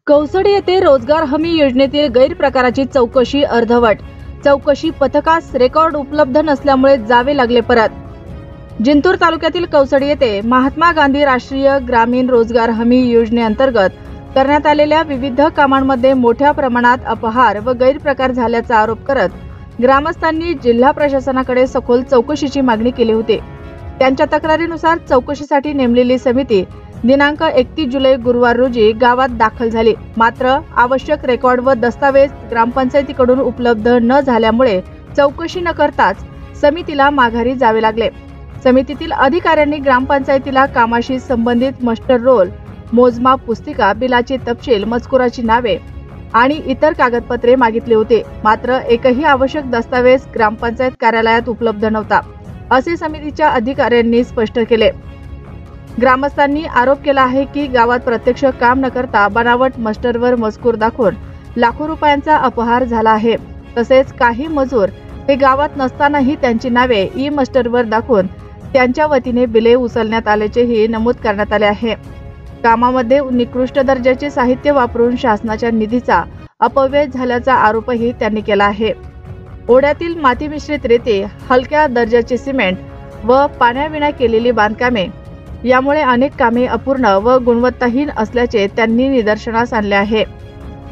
कौसडी येथे रोजगार हमी योजनेतील गैरप्रकाराची चौकशी अर्धवट. चौकशी पथकास रेकॉर्ड उपलब्ध नसल्यामुळे जावे लागले परत. जिंतूर तालुक्यातील कौसडी येथे महात्मा गांधी राष्ट्रीय ग्रामीण रोजगार हमी योजनेअंतर्गत करण्यात आलेल्या विविध कामांमध्ये मोठ्या प्रमाणात अपहार व गैरप्रकार झाल्याचा आरोप करत ग्रामस्थांनी जिल्हा प्रशासनाकडे सखोल चौकशीची मागणी केली होती. त्यांच्या तक्रारीनुसार चौकशीसाठी नेमलेली समिती दिनांक 31 जुलै गुरुवार रोजी गावात दाखल झाली. मात्र आवश्यक रेकॉर्ड व दस्तावेज ग्रामपंचायतीकडून उपलब्ध न झाल्यामुळे चौकशी न करताच समितीला माघारी जावे लागले. समितीतील अधिकाऱ्यांनी ग्रामपंचायतीला कामाशी संबंधित मास्टर रोल, मोजमाप पुस्तिका, बिलाची तपशील, मजकुराची नावे आणि इतर कागदपत्रे मागितले होते. मात्र एकही आवश्यक दस्तावेज ग्रामपंचायत कार्यालयात उपलब्ध नव्हता, असे समितीच्या अधिकाऱ्यांनी स्पष्ट केले. ग्रामस्थांनी आरोप केला आहे की गावात प्रत्यक्ष काम न करता बनावट मास्टरवर मजकूर दाखवून लाखो रुपयांचा अपहार झाला आहे. तसेच काही मजूर हे गावात नसतानाही त्यांची नावे ई मास्टरवर दाखवून त्यांच्या वतीने बिले उचलण्यात आल्याचेही नमूद करण्यात आले आहे. कामामध्ये निकृष्ट दर्जाचे साहित्य वापरून शासनाच्या निधीचा अपव्यय झाल्याचा आरोपही त्यांनी केला आहे. ओढ्यातील माती मिश्रित रेती, हलक्या दर्जाचे सिमेंट व पाण्याविना केलेली बांधकामे यामुळे अनेक कामे अपूर्ण व गुणवत्ताहीन असल्याचे त्यांनी निदर्शनास आणले आहे.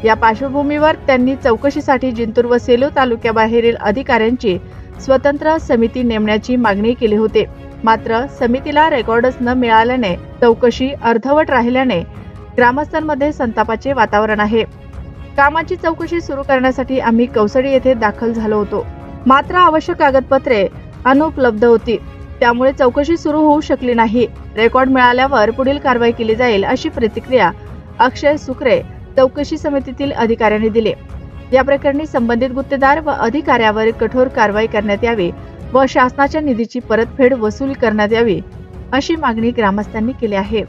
या पार्श्वभूमीवर त्यांनी चौकशीसाठी जिंतूर व सेलू तालुक्याबाहेरील अधिकाऱ्यांची स्वतंत्र समिती नेमण्याची मागणी केली होती. मात्र समितीला रेकॉर्डच न मिळाल्याने चौकशी अर्धवट राहिल्याने ग्रामस्थांमध्ये संतापाचे वातावरण आहे. कामाची चौकशी सुरू करण्यासाठी आम्ही कौसडी येथे दाखल झालो होतो. मात्र आवश्यक कागदपत्रे अनुपलब्ध होती, त्यामुळे चौकशी सुरू होऊ शकली नाही. रेकॉर्ड मिळाल्यावर पुढील कारवाई केली जाईल, अशी प्रतिक्रिया अक्षय सुकरे चौकशी समितीतील अधिकाऱ्यांनी दिली. या प्रकरणी संबंधित गुत्तेदार व अधिकाऱ्यावर कठोर कारवाई करण्यात यावी व शासनाच्या निधीची परतफेड वसूल करण्यात यावी, अशी मागणी ग्रामस्थांनी केली आहे.